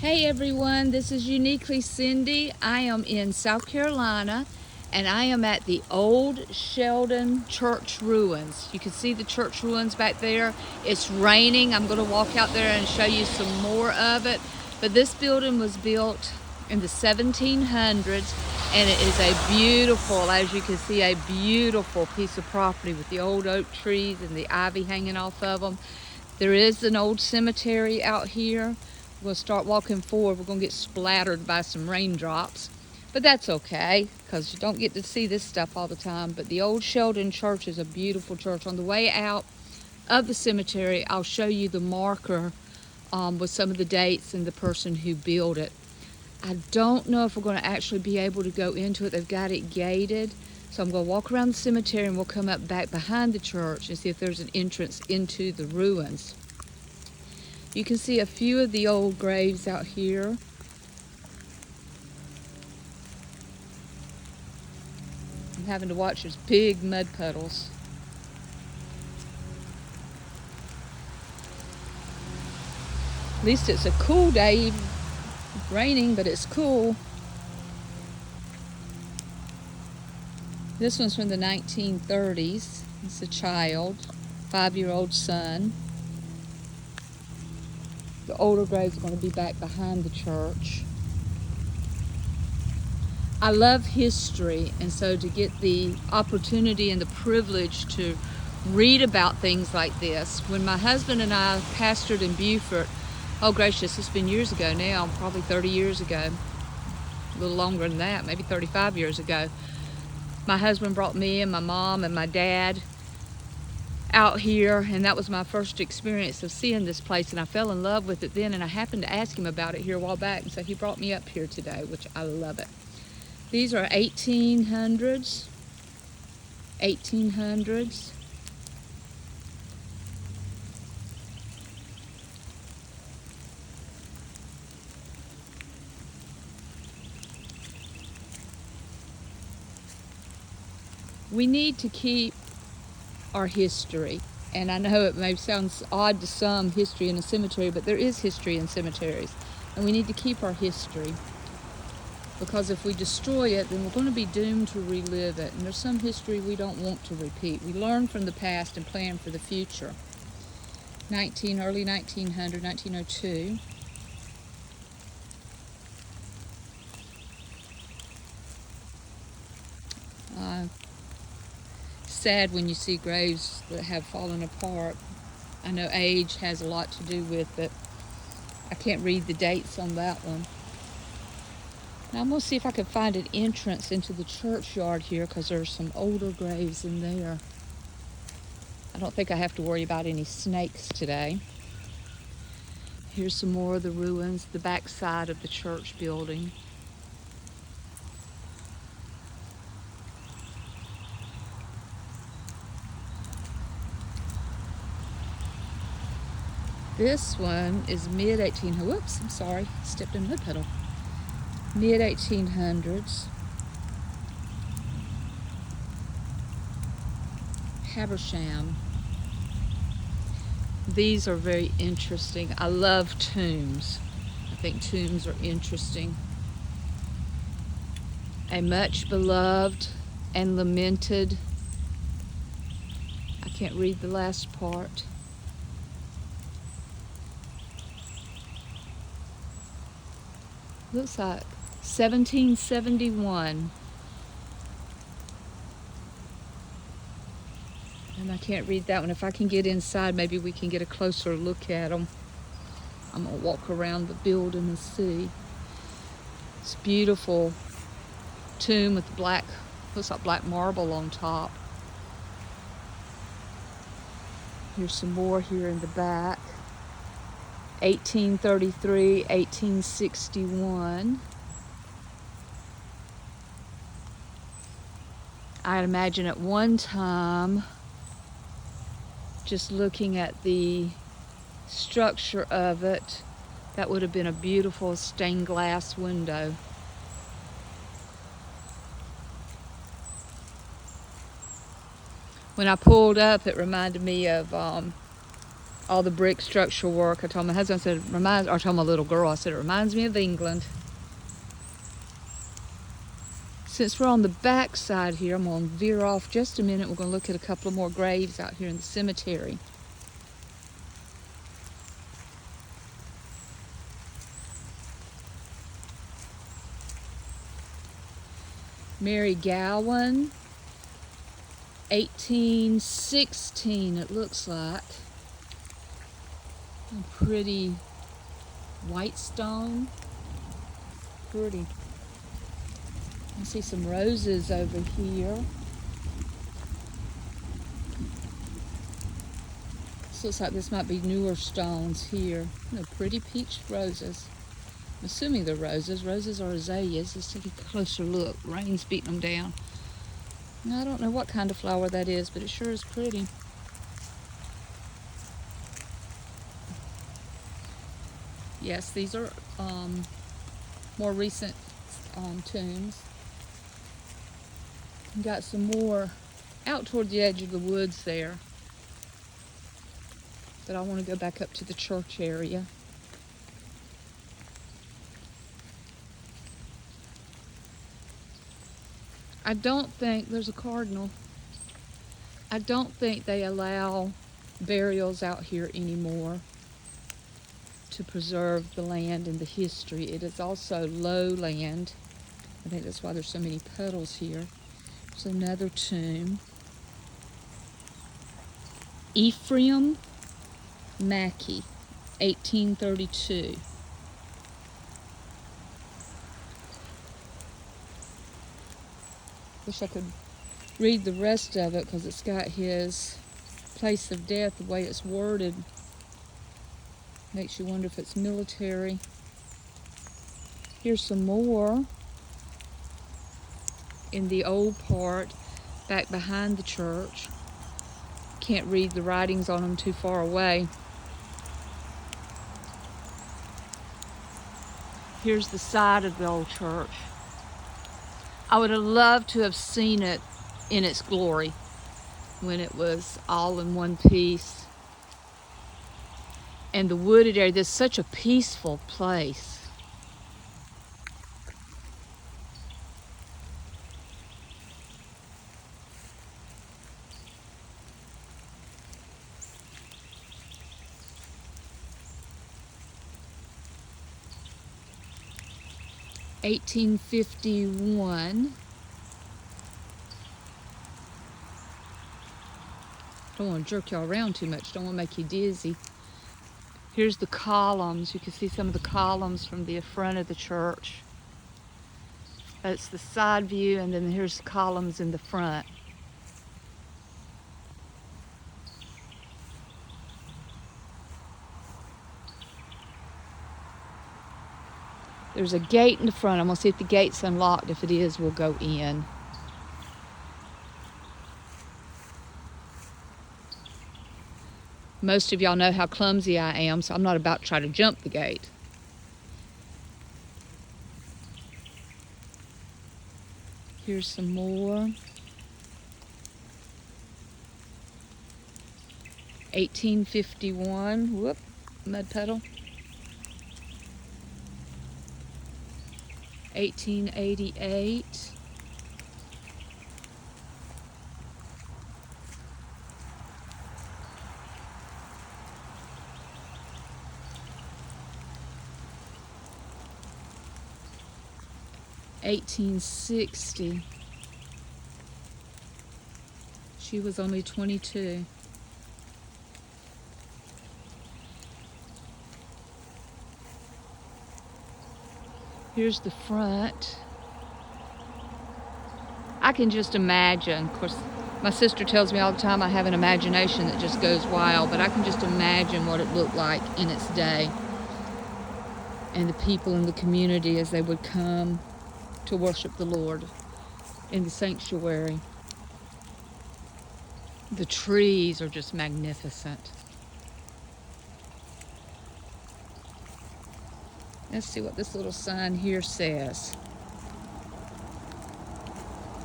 Hey everyone, this is Uniquely Cindy. I am in South Carolina and I am at the old Sheldon Church ruins. You can see the church ruins back there. It's raining. I'm going to walk out there and show you some more of it. But this building was built in the 1700s and it is a beautiful, as you can see, a beautiful piece of property with the old oak trees and the ivy hanging off of them. There is an old cemetery out here. We'll start walking forward. We're going to get splattered by some raindrops, but that's okay because you don't get to see this stuff all the time. But the old Sheldon Church is a beautiful church. On the way out of the cemetery, I'll show you the marker with some of the dates and the person who built it. I don't know if we're going to actually be able to go into it. They've got it gated. So I'm going to walk around the cemetery and we'll come up back behind the church and see if there's an entrance into the ruins. You can see a few of the old graves out here. I'm having to watch these big mud puddles. At least it's a cool day. It's raining, but it's cool. This one's from the 1930s. It's a child, 5-year-old son. The older graves are going to be back behind the church. I love history, and so to get the opportunity and the privilege to read about things like this. When my husband and I pastored in Beaufort, oh gracious, it's been years ago now, probably 30 years ago, a little longer than that, maybe 35 years ago. My husband brought me and my mom and my dad out here, and that was my first experience of seeing this place, and I fell in love with it then, and I happened to ask him about it here a while back, and so he brought me up here today, which I love it. These are 1800s. We need to keep our history. And I know it may sound odd to some, history in a cemetery, but there is history in cemeteries. And we need to keep our history. Because if we destroy it, then we're going to be doomed to relive it. And there's some history we don't want to repeat. We learn from the past and plan for the future. Early 1900, 1902. Sad when you see graves that have fallen apart. I know age has a lot to do with it. I can't read the dates on that one. Now I'm going to see if I can find an entrance into the churchyard here because there's some older graves in there. I don't think I have to worry about any snakes today. Here's some more of the ruins, the back side of the church building. This one is mid-1800s. Whoops, I'm sorry, stepped in a mud puddle. Mid-1800s. Habersham. These are very interesting. I love tombs. I think tombs are interesting. A much beloved and lamented. I can't read the last part. Looks like 1771. And I can't read that one. If I can get inside, maybe we can get a closer look at them. I'm going to walk around the building and see. It's beautiful tomb with black, looks like black marble on top. Here's some more here in the back. 1833, 1861. I'd imagine at one time, just looking at the structure of it, that would have been a beautiful stained glass window. When I pulled up, it reminded me of all the brick structural work. I told my husband, I said, I told my little girl, I said, it reminds me of England. Since we're on the back side here, I'm going to veer off just a minute. We're going to look at a couple of more graves out here in the cemetery. Mary Gowan, 1816 it looks like. A pretty white stone. Pretty. I see some roses over here. This looks like this might be newer stones here. No, pretty peach roses. I'm assuming they're roses. Roses are azaleas. Let's take a closer look. Rain's beating them down. Now, I don't know what kind of flower that is, but it sure is pretty. Yes, these are more recent tombs. Got some more out toward the edge of the woods there. But I want to go back up to the church area. I don't think, there's a cardinal. I don't think they allow burials out here anymore to preserve the land and the history. It is also low land. I think that's why there's so many puddles here. There's another tomb. Ephraim Mackey, 1832. Wish I could read the rest of it because it's got his place of death, the way it's worded. Makes you wonder if it's military. Here's some more in the old part, back behind the church. Can't read the writings on them too far away. Here's the side of the old church. I would have loved to have seen it in its glory when it was all in one piece. And the wooded area, this is such a peaceful place. (1851). Don't want to jerk y'all around too much. Don't want to make you dizzy. Here's the columns. You can see some of the columns from the front of the church. That's the side view, and then here's the columns in the front. There's a gate in the front. I'm going to see if the gate's unlocked. If it is, we'll go in. Most of y'all know how clumsy I am, so I'm not about to try to jump the gate. Here's some more. 1851. Whoop, mud puddle. 1888. (1860). She was only 22. Here's the front. I can just imagine. Of course, my sister tells me all the time I have an imagination that just goes wild, but I can just imagine what it looked like in its day. And the people in the community as they would come to worship the Lord in the sanctuary. The trees are just magnificent. Let's see what this little sign here says.